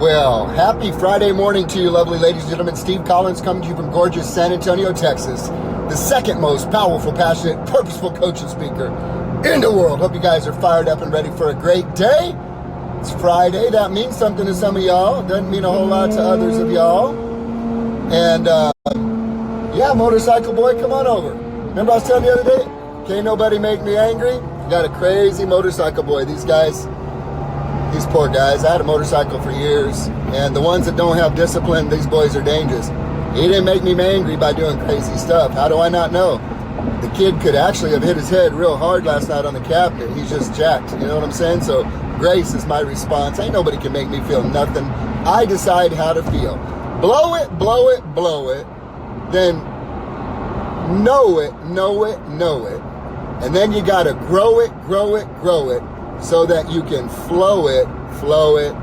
Well, happy Friday morning to you, lovely ladies and gentlemen. Steve Collins coming to you from gorgeous San Antonio, Texas. The second most powerful, passionate, purposeful coach and speaker in the world. Hope you guys are fired up and ready for a great day. It's Friday. That means something to some of y'all. Doesn't mean a whole lot to others of y'all. And, yeah, motorcycle boy, come on over. Remember I was telling you the other day? Can't nobody make me angry. Got a crazy motorcycle boy. These poor guys. I had a motorcycle for years, and the ones that don't have discipline, these boys are dangerous. He didn't make me angry by doing crazy stuff. How do I not know? The kid could actually have hit his head real hard last night on the cabinet. He's just jacked. You know what I'm saying? So grace is my response. Ain't nobody can make me feel nothing. I decide how to feel. Blow it, blow it, blow it. Then know it, know it, know it. And then you got to grow it, grow it, grow it, so that you can flow it, flow it,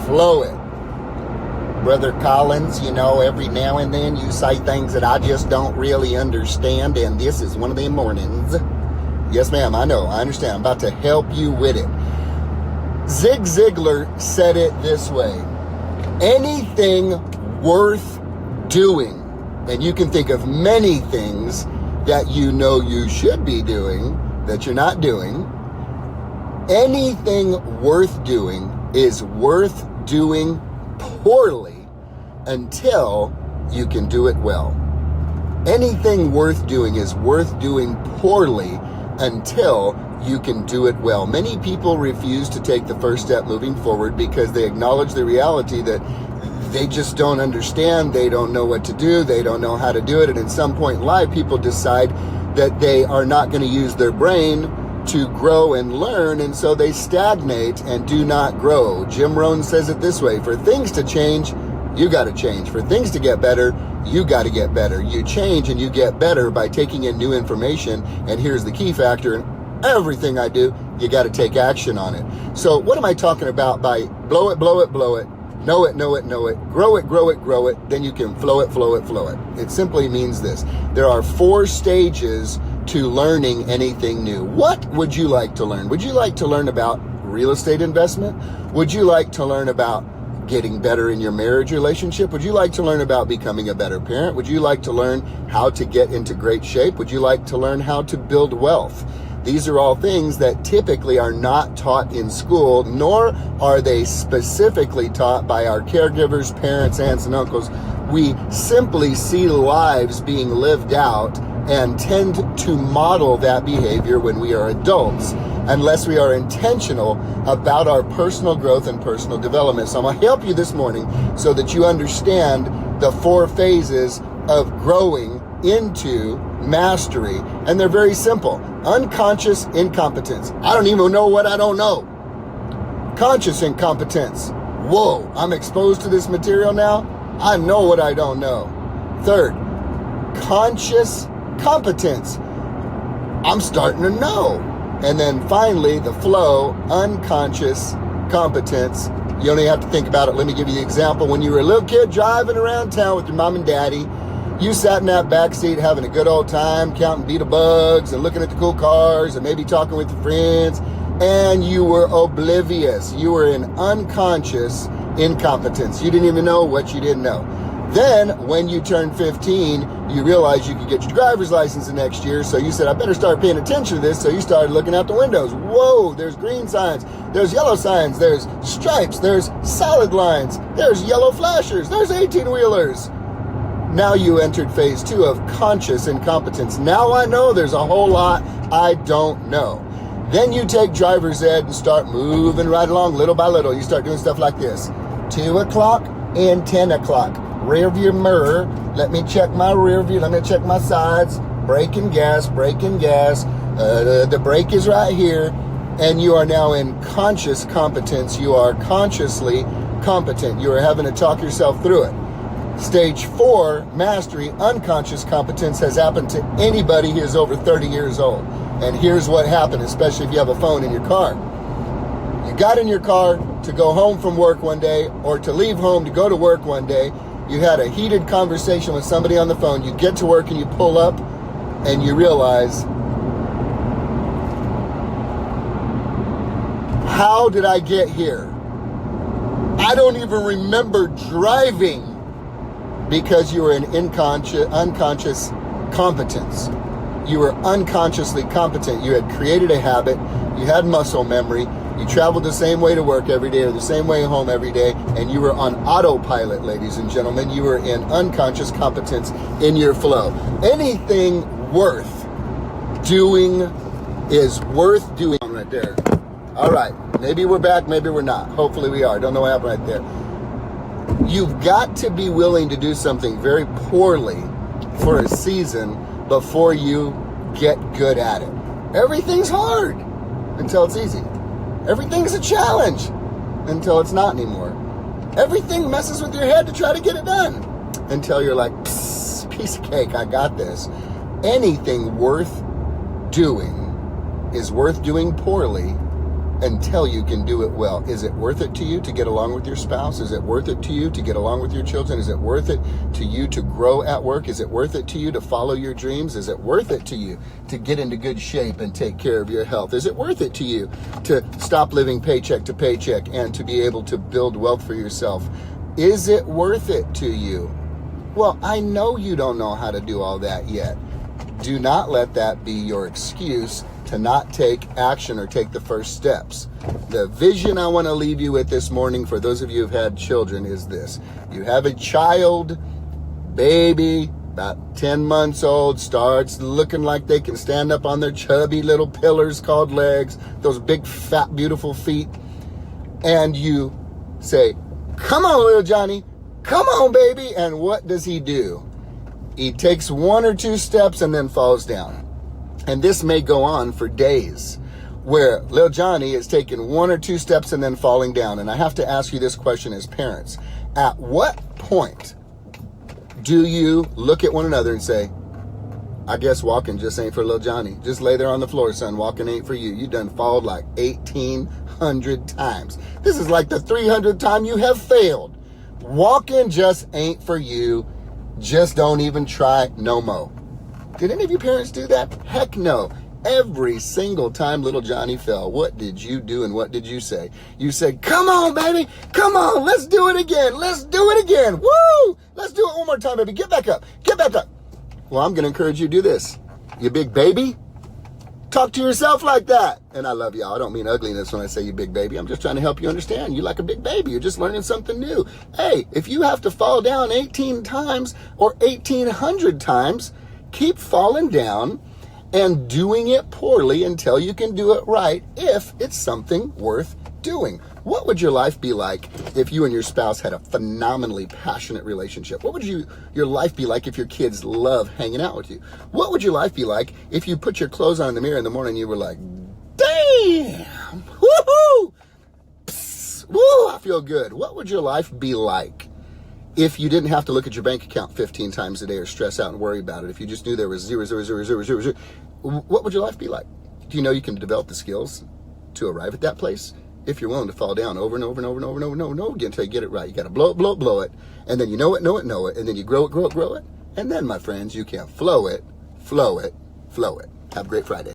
flow it. Brother Collins, you know, every now and then you say things that I just don't really understand, and this is one of them mornings. Yes, ma'am, I know, I understand. I'm about to help you with it. Zig Ziglar said it this way: anything worth doing, and you can think of many things that you know you should be doing that you're not doing. Anything worth doing is worth doing poorly until you can do it well. Anything worth doing is worth doing poorly until you can do it well. Many people refuse to take the first step moving forward because they acknowledge the reality that they just don't understand, they don't know what to do, they don't know how to do it, and at some point in life, people decide that they are not going to use their brain to grow and learn, and so they stagnate and do not grow. Jim Rohn says it this way: for things to change, you got to change. For things to get better, you got to get better. You change and you get better by taking in new information, and here's the key factor in everything I do: you got to take action on it. So what am I talking about by blow it, blow it, blow it? Know it, know it, know it, grow it, grow it, grow it, then you can flow it, flow it, flow it. It simply means this: there are 4 stages to learning anything new. What would you like to learn? Would you like to learn about real estate investment? Would you like to learn about getting better in your marriage relationship? Would you like to learn about becoming a better parent? Would you like to learn how to get into great shape? Would you like to learn how to build wealth? These are all things that typically are not taught in school, nor are they specifically taught by our caregivers, parents, aunts, and uncles. We simply see lives being lived out and tend to model that behavior when we are adults, unless we are intentional about our personal growth and personal development. So I'm going to help you this morning so that you understand the 4 phases of growing into mastery, and they're very simple. Unconscious incompetence. I don't even know what I don't know. Conscious incompetence. Whoa, I'm exposed to this material now. I know what I don't know. Third, conscious competence. I'm starting to know. And then finally, the flow, unconscious competence. You only have to think about it. Let me give you the example. When you were a little kid driving around town with your mom and daddy, you sat in that back seat having a good old time, counting beetle bugs and looking at the cool cars and maybe talking with your friends, and you were oblivious. You were in unconscious incompetence. You didn't even know what you didn't know. Then, when you turned 15, you realized you could get your driver's license the next year, so you said, I better start paying attention to this, so you started looking out the windows. Whoa, there's green signs, there's yellow signs, there's stripes, there's solid lines, there's yellow flashers, there's 18-wheelers. Now you entered phase 2 of conscious incompetence. Now I know there's a whole lot I don't know. Then you take driver's ed and start moving right along little by little. You start doing stuff like this: 2 o'clock and 10 o'clock. Rear view mirror. Let me check my rear view. Let me check my sides. Braking gas, braking gas. The brake is right here. And you are now in conscious competence. You are consciously competent. You are having to talk yourself through it. Stage 4, mastery, unconscious competence, has happened to anybody who is over 30 years old. And here's what happened, especially if you have a phone in your car. You got in your car to go home from work one day, or to leave home to go to work one day. You had a heated conversation with somebody on the phone. You get to work and you pull up and you realize, how did I get here? I don't even remember driving because you were an unconscious competence. You were unconsciously competent. You had created a habit. You had muscle memory. You traveled the same way to work every day or the same way home every day, and you were on autopilot, ladies and gentlemen. You were in unconscious competence in your flow. Anything worth doing is worth doing. Right there. All right. Maybe we're back. Maybe we're not. Hopefully we are. Don't know what happened right there. You've got to be willing to do something very poorly for a season before you get good at it. Everything's hard until it's easy. Everything's a challenge until it's not anymore. Everything messes with your head to try to get it done until you're like, piece of cake, I got this. Anything worth doing is worth doing poorly until you can do it well. Is it worth it to you to get along with your spouse? Is it worth it to you to get along with your children? Is it worth it to you to grow at work? Is it worth it to you to follow your dreams? Is it worth it to you to get into good shape and take care of your health? Is it worth it to you to stop living paycheck to paycheck and to be able to build wealth for yourself? Is it worth it to you? Well, I know you don't know how to do all that yet. Do not let that be your excuse to not take action or take the first steps. The vision I want to leave you with this morning for those of you who've had children is this. You have a child, baby, about 10 months old, starts looking like they can stand up on their chubby little pillars called legs, those big, fat, beautiful feet. And you say, come on, little Johnny, come on, baby. And what does he do? He takes one or two steps and then falls down. And this may go on for days, where little Johnny is taking one or two steps and then falling down. And I have to ask you this question as parents. At what point do you look at one another and say, I guess walking just ain't for little Johnny. Just lay there on the floor, son. Walking ain't for you. You done falled like 1,800 times. This is like the 300th time you have failed. Walking just ain't for you. Just don't even try no mo. Did any of you parents do that? Heck no. Every single time little Johnny fell, what did you do and what did you say? You said, come on, baby. Come on. Let's do it again. Let's do it again. Woo! Let's do it one more time, baby. Get back up. Get back up. Well, I'm going to encourage you to do this. You big baby. Talk to yourself like that. And I love y'all. I don't mean ugliness when I say you big baby. I'm just trying to help you understand. You're like a big baby. You're just learning something new. Hey, if you have to fall down 18 times or 1,800 times, keep falling down and doing it poorly until you can do it right if it's something worth doing. What would your life be like if you and your spouse had a phenomenally passionate relationship? What would your life be like if your kids love hanging out with you? What would your life be like if you put your clothes on in the mirror in the morning and you were like, damn, woohoo, psst, woo, I feel good. What would your life be like if you didn't have to look at your bank account 15 times a day or stress out and worry about it? If you just knew there was 0, 0, 0, 0, 0, 0, what would your life be like? Do you know you can develop the skills to arrive at that place? If you're willing to fall down over and over and over and over and over and over and over again until you get it right. You got to blow it, blow it, blow it. And then you know it, and then you grow it, grow it, grow it. And then, my friends, you can flow it, flow it, flow it. Have a great Friday.